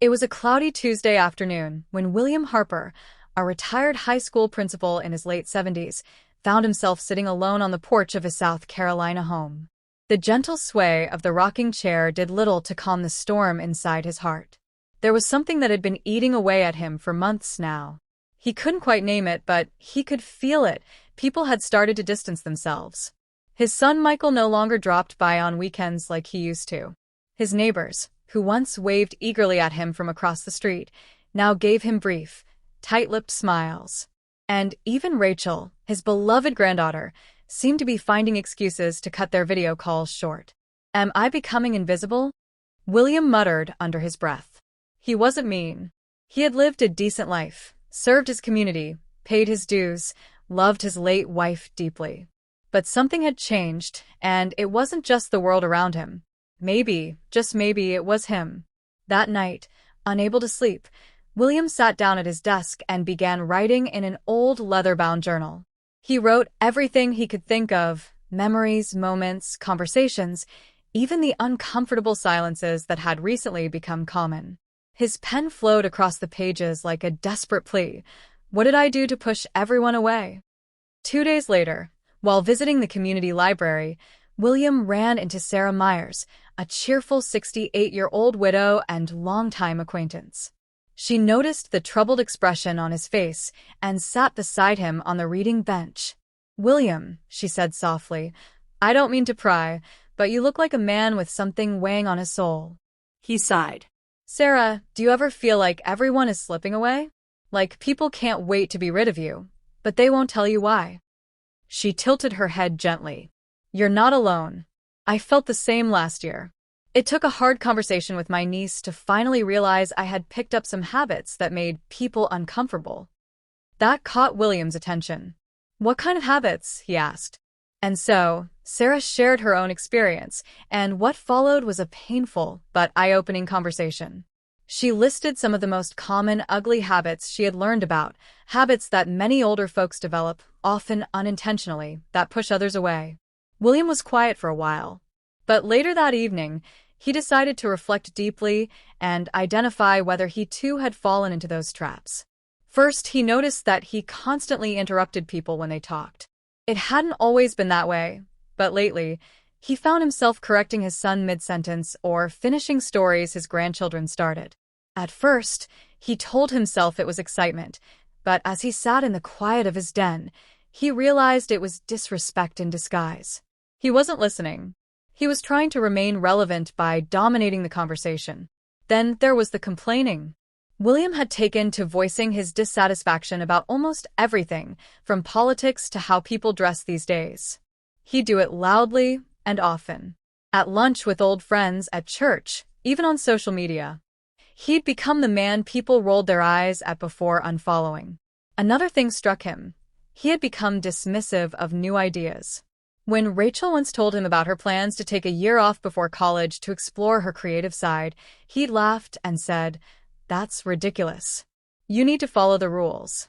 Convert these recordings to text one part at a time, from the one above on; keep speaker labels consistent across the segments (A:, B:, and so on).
A: It was a cloudy Tuesday afternoon when William Harper, a retired high school principal in his late 70s, found himself sitting alone on the porch of his South Carolina home. The gentle sway of the rocking chair did little to calm the storm inside his heart. There was something that had been eating away at him for months now. He couldn't quite name it, but he could feel it. People had started to distance themselves. His son Michael no longer dropped by on weekends like he used to. His neighbors, who once waved eagerly at him from across the street, now gave him brief, tight-lipped smiles. And even Rachel, his beloved granddaughter, seemed to be finding excuses to cut their video calls short. "Am I becoming invisible?" William muttered under his breath. He wasn't mean. He had lived a decent life, served his community, paid his dues, loved his late wife deeply. But something had changed, and it wasn't just the world around him. Maybe, just maybe, it was him. That night, unable to sleep, William sat down at his desk and began writing in an old leather-bound journal. He wrote everything he could think of: memories, moments, conversations, even the uncomfortable silences that had recently become common. His pen flowed across the pages like a desperate plea. What did I do to push everyone away? 2 days later, while visiting the community library, William ran into Sarah Myers, a cheerful 68-year-old widow and longtime acquaintance. She noticed the troubled expression on his face and sat beside him on the reading bench. "William," she said softly, "I don't mean to pry, but you look like a man with something weighing on his soul." He sighed. "Sarah, do you ever feel like everyone is slipping away? Like people can't wait to be rid of you, but they won't tell you why?" She tilted her head gently. "You're not alone. I felt the same last year. It took a hard conversation with my niece to finally realize I had picked up some habits that made people uncomfortable." That caught William's attention. "What kind of habits?" he asked. And so, Sarah shared her own experience, and what followed was a painful but eye-opening conversation. She listed some of the most common ugly habits she had learned about, habits that many older folks develop, often unintentionally, that push others away. William was quiet for a while, but later that evening, he decided to reflect deeply and identify whether he too had fallen into those traps. First, he noticed that he constantly interrupted people when they talked. It hadn't always been that way, but lately, he found himself correcting his son mid-sentence or finishing stories his grandchildren started. At first, he told himself it was excitement, but as he sat in the quiet of his den, he realized it was disrespect in disguise. He wasn't listening. He was trying to remain relevant by dominating the conversation. Then there was the complaining. William had taken to voicing his dissatisfaction about almost everything, from politics to how people dress these days. He'd do it loudly and often. At lunch with old friends, at church, even on social media. He'd become the man people rolled their eyes at before unfollowing. Another thing struck him. He had become dismissive of new ideas. When Rachel once told him about her plans to take a year off before college to explore her creative side, he laughed and said, "That's ridiculous. You need to follow the rules."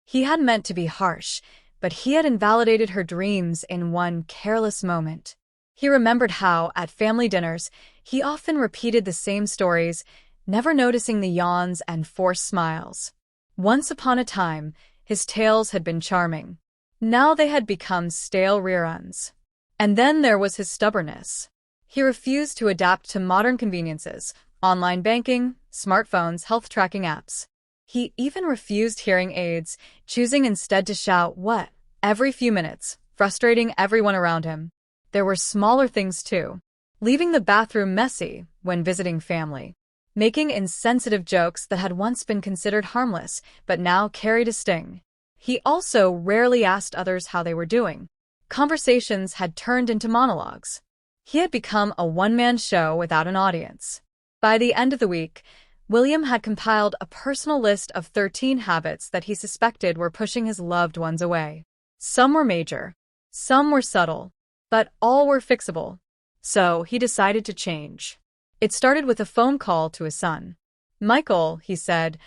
A: He hadn't meant to be harsh, but he had invalidated her dreams in one careless moment. He remembered how, at family dinners, he often repeated the same stories, never noticing the yawns and forced smiles. Once upon a time, his tales had been charming. Now they had become stale reruns. And then there was his stubbornness. He refused to adapt to modern conveniences, online banking, smartphones, health tracking apps. He even refused hearing aids, choosing instead to shout "what" every few minutes, frustrating everyone around him. There were smaller things too. Leaving the bathroom messy when visiting family. Making insensitive jokes that had once been considered harmless, but now carried a sting. He also rarely asked others how they were doing. Conversations had turned into monologues. He had become a one-man show without an audience. By the end of the week, William had compiled a personal list of 13 habits that he suspected were pushing his loved ones away. Some were major, some were subtle, but all were fixable. So he decided to change. It started with a phone call to his son. "Michael," he said,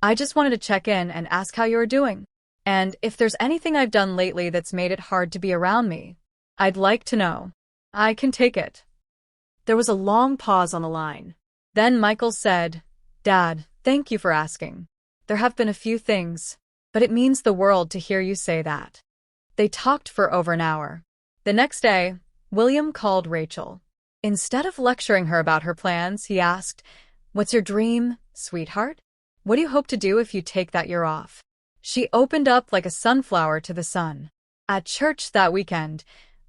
A: "I just wanted to check in and ask how you are doing. And if there's anything I've done lately that's made it hard to be around me, I'd like to know. I can take it." There was a long pause on the line. Then Michael said, Dad, thank you for asking. There have been a few things, but it means the world to hear you say that. They talked for over an hour. The next day, William called Rachel. Instead of lecturing her about her plans, he asked, "What's your dream, sweetheart? What do you hope to do if you take that year off?" She opened up like a sunflower to the sun. At church that weekend,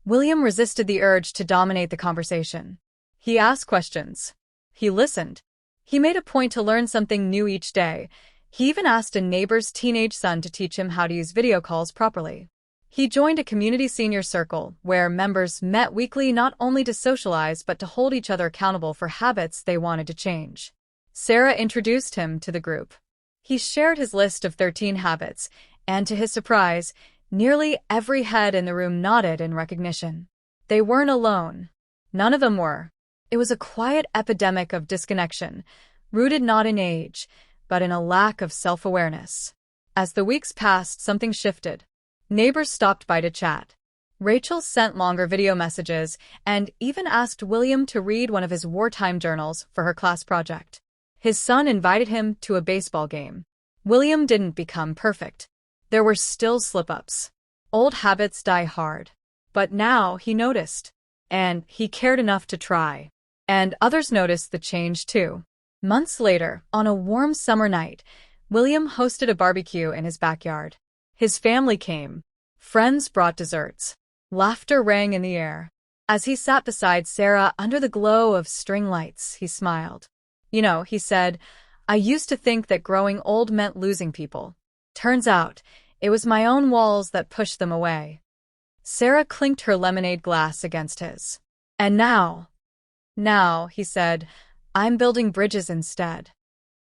A: William resisted the urge to dominate the conversation. He asked questions. He listened. He made a point to learn something new each day. He even asked a neighbor's teenage son to teach him how to use video calls properly. He joined a community senior circle where members met weekly not only to socialize but to hold each other accountable for habits they wanted to change. Sarah introduced him to the group. He shared his list of 13 habits, and to his surprise, nearly every head in the room nodded in recognition. They weren't alone. None of them were. It was a quiet epidemic of disconnection, rooted not in age, but in a lack of self-awareness. As the weeks passed, something shifted. Neighbors stopped by to chat. Rachel sent longer video messages and even asked William to read one of his wartime journals for her class project. His son invited him to a baseball game. William didn't become perfect. There were still slip-ups. Old habits die hard. But now he noticed. And he cared enough to try. And others noticed the change too. Months later, on a warm summer night, William hosted a barbecue in his backyard. His family came. Friends brought desserts. Laughter rang in the air. As he sat beside Sarah under the glow of string lights, he smiled. "You know," he said, "I used to think that growing old meant losing people. Turns out, it was my own walls that pushed them away." Sarah clinked her lemonade glass against his. "And now," he said, "I'm building bridges instead."